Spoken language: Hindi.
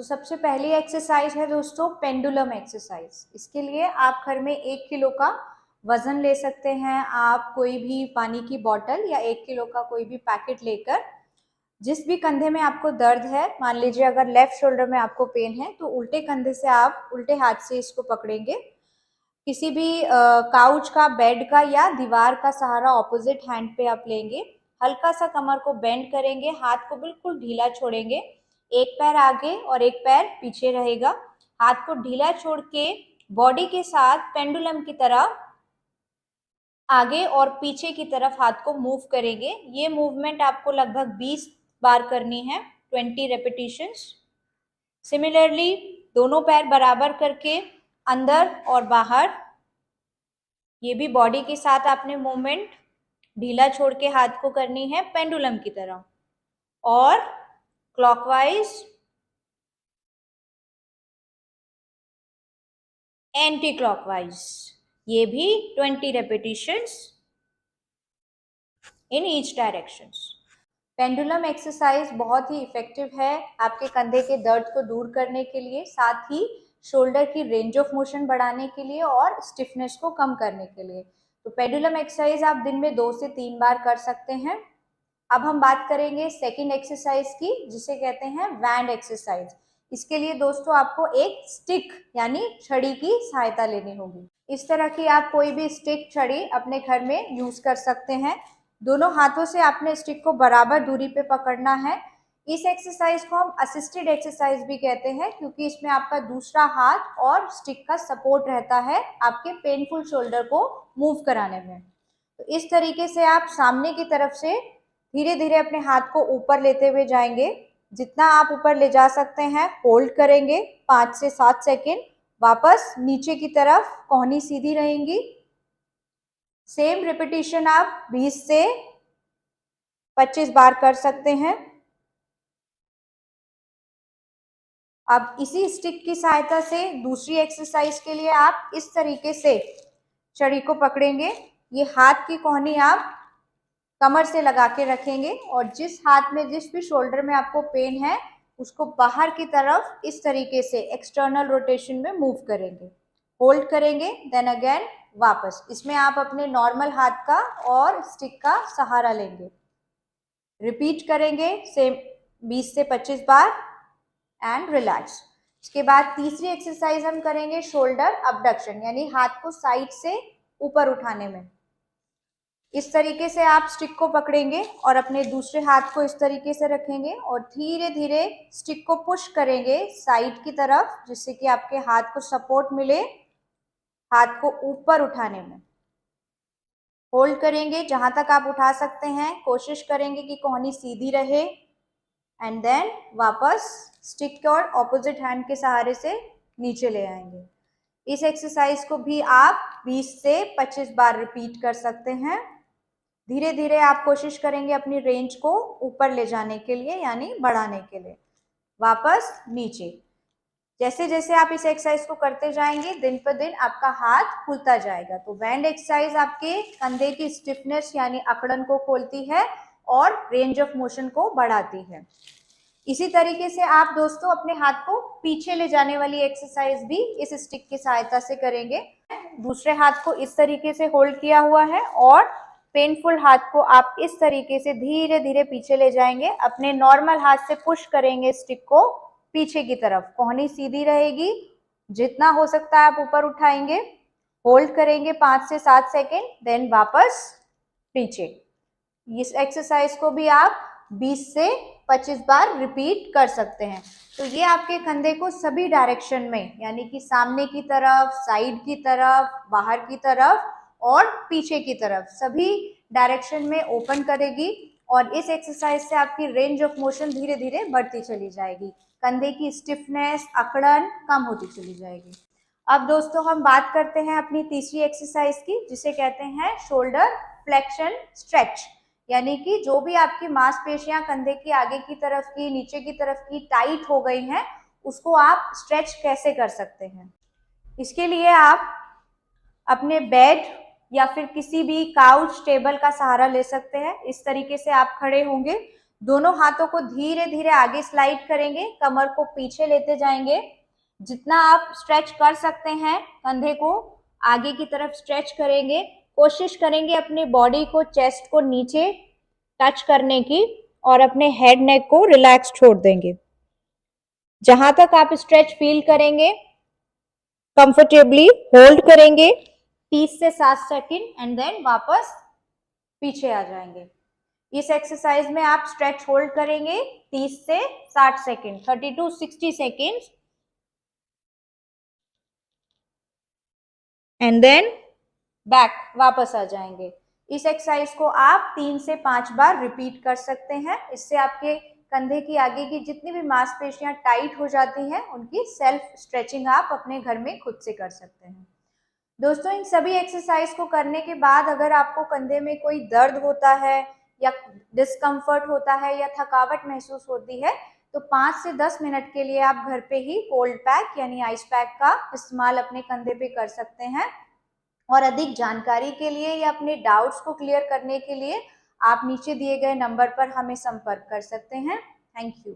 सबसे पहली एक्सरसाइज है दोस्तों पेंडुलम एक्सरसाइज। इसके लिए आप घर में 1 किलो का वजन ले सकते हैं। आप कोई भी पानी की बोतल या 1 किलो का कोई भी पैकेट लेकर जिस भी कंधे में आपको दर्द है, मान लीजिए अगर लेफ्ट शोल्डर में आपको पेन है तो उल्टे कंधे से आप उल्टे हाथ से इसको पकड़ेंगे। किसी भी काउच का, बेड का या दीवार का सहारा ऑपोजिट हैंड पे आप लेंगे। हल्का सा कमर को बेंड करेंगे, हाथ को बिल्कुल ढीला छोड़ेंगे। एक पैर आगे और एक पैर पीछे रहेगा। हाथ को ढीला छोड़ के बॉडी के साथ पेंडुलम की तरह आगे और पीछे की तरफ हाथ को मूव करेंगे। ये मूवमेंट आपको लगभग 20 बार करनी है, 20 रेपिटेशंस। सिमिलरली दोनों पैर बराबर करके अंदर और बाहर, ये भी बॉडी के साथ आपने मूवमेंट ढीला छोड़ के हाथ को करनी है पेंडुलम की तरह। और क्लॉकवाइज, एंटी क्लॉकवाइज, ये भी 20 repetitions in each directions. Pendulum exercise बहुत ही इफेक्टिव है आपके कंधे के दर्द को दूर करने के लिए, साथ ही शोल्डर की रेंज ऑफ मोशन बढ़ाने के लिए और स्टिफनेस को कम करने के लिए। तो पेंडुलम एक्सरसाइज आप दिन में 2 से 3 बार कर सकते हैं। अब हम बात करेंगे सेकंड एक्सरसाइज की, जिसे कहते हैं बैंड एक्सरसाइज। इसके लिए दोस्तों आपको एक स्टिक यानी छड़ी की सहायता लेनी होगी। इस तरह की आप कोई भी स्टिक, छड़ी अपने घर में यूज कर सकते हैं। दोनों हाथों से आपने स्टिक को बराबर दूरी पे पकड़ना है। इस एक्सरसाइज को हम असिस्टेड एक्सरसाइज भी कहते हैं, क्योंकि इसमें आपका दूसरा हाथ और स्टिक का सपोर्ट रहता है आपके पेनफुल शोल्डर को मूव कराने में। तो इस तरीके से आप सामने की तरफ से धीरे धीरे अपने हाथ को ऊपर लेते हुए जाएंगे। जितना आप ऊपर ले जा सकते हैं होल्ड करेंगे 5 से 7 सेकेंड। वापस नीचे की तरफ, कोहनी सीधी रहेंगी। सेम रिपीटिशन आप 20 से 25 बार कर सकते हैं। अब इसी स्टिक की सहायता से दूसरी एक्सरसाइज के लिए आप इस तरीके से छड़ी को पकड़ेंगे। ये हाथ की कोहनी आप कमर से लगा के रखेंगे और जिस हाथ में, जिस भी शोल्डर में आपको पेन है, उसको बाहर की तरफ इस तरीके से एक्सटर्नल रोटेशन में मूव करेंगे। होल्ड करेंगे, देन अगेन वापस। इसमें आप अपने नॉर्मल हाथ का और स्टिक का सहारा लेंगे। रिपीट करेंगे सेम 20 से 25 बार एंड रिलैक्स। इसके बाद तीसरी एक्सरसाइज हम करेंगे शोल्डर अबडक्शन, यानी हाथ को साइड से ऊपर उठाने में। इस तरीके से आप स्टिक को पकड़ेंगे और अपने दूसरे हाथ को इस तरीके से रखेंगे और धीरे धीरे स्टिक को पुश करेंगे साइड की तरफ, जिससे कि आपके हाथ को सपोर्ट मिले हाथ को ऊपर उठाने में। होल्ड करेंगे जहां तक आप उठा सकते हैं, कोशिश करेंगे कि कोहनी सीधी रहे एंड देन वापस स्टिक और ऑपोजिट हैंड के सहारे से नीचे ले आएंगे। इस एक्सरसाइज को भी आप 20 से 25 बार रिपीट कर सकते हैं। धीरे धीरे आप कोशिश करेंगे अपनी रेंज को ऊपर ले जाने के लिए, यानी बढ़ाने के लिए। वापस नीचे। जैसे जैसे आप इस एक्सरसाइज को करते जाएंगे, दिन पर दिन आपका हाथ खुलता जाएगा। तो बैंड एक्सरसाइज आपके कंधे की स्टिफनेस यानी अकड़न को खोलती है और रेंज ऑफ मोशन को बढ़ाती है। इसी तरीके से आप दोस्तों अपने हाथ को पीछे ले जाने वाली एक्सरसाइज भी इस स्टिक की सहायता से करेंगे। दूसरे हाथ को इस तरीके से होल्ड किया हुआ है और पेनफुल हाथ को आप इस तरीके से धीरे धीरे पीछे ले जाएंगे। अपने नॉर्मल हाथ से पुश करेंगे स्टिक को पीछे की तरफ। कोहनी सीधी रहेगी, जितना हो सकता है आप ऊपर उठाएंगे। होल्ड करेंगे 5 से 7 सेकेंड, देन वापस पीछे। इस एक्सरसाइज को भी आप 20 से 25 बार रिपीट कर सकते हैं। तो ये आपके कंधे को सभी डायरेक्शन में, यानी कि सामने की तरफ, साइड की तरफ, बाहर की तरफ और पीछे की तरफ, सभी डायरेक्शन में ओपन करेगी और इस एक्सरसाइज से आपकी रेंज ऑफ मोशन धीरे धीरे बढ़ती चली जाएगी। कंधे की स्टिफनेस, अकड़न कम होती चली जाएगी। अब दोस्तों हम बात करते हैं अपनी तीसरी एक्सरसाइज की, जिसे कहते हैं शोल्डर फ्लेक्शन स्ट्रेच, यानी कि जो भी आपकी मांसपेशियां कंधे की आगे की तरफ की, नीचे की तरफ की टाइट हो गई हैं, उसको आप स्ट्रेच कैसे कर सकते हैं। इसके लिए आप अपने बेड या फिर किसी भी काउच, टेबल का सहारा ले सकते हैं। इस तरीके से आप खड़े होंगे, दोनों हाथों को धीरे धीरे आगे स्लाइड करेंगे, कमर को पीछे लेते जाएंगे। जितना आप स्ट्रेच कर सकते हैं कंधे को आगे की तरफ स्ट्रेच करेंगे। कोशिश करेंगे अपनी बॉडी को, चेस्ट को नीचे टच करने की और अपने हेड नेक को रिलैक्स छोड़ देंगे। जहां तक आप स्ट्रेच फील करेंगे कंफर्टेबली होल्ड करेंगे 30 से 7 सेकंड एंड देन वापस पीछे आ जाएंगे। इस एक्सरसाइज में आप स्ट्रेच होल्ड करेंगे 30 से 60 second, 30 to 60 seconds and then back वापस आ जाएंगे। इस एक्सरसाइज को आप 3 से 5 बार रिपीट कर सकते हैं। इससे आपके कंधे की आगे की जितनी भी मांसपेशियां टाइट हो जाती हैं उनकी सेल्फ स्ट्रेचिंग आप अपने घर में खुद से कर सकते हैं। दोस्तों, इन सभी एक्सरसाइज को करने के बाद अगर आपको कंधे में कोई दर्द होता है या डिस्कम्फर्ट होता है या थकावट महसूस होती है तो 5 से 10 मिनट के लिए आप घर पे ही कोल्ड पैक यानी आइस पैक का इस्तेमाल अपने कंधे पे कर सकते हैं। और अधिक जानकारी के लिए या अपने डाउट्स को क्लियर करने के लिए आप नीचे दिए गए नंबर पर हमें संपर्क कर सकते हैं। Thank you.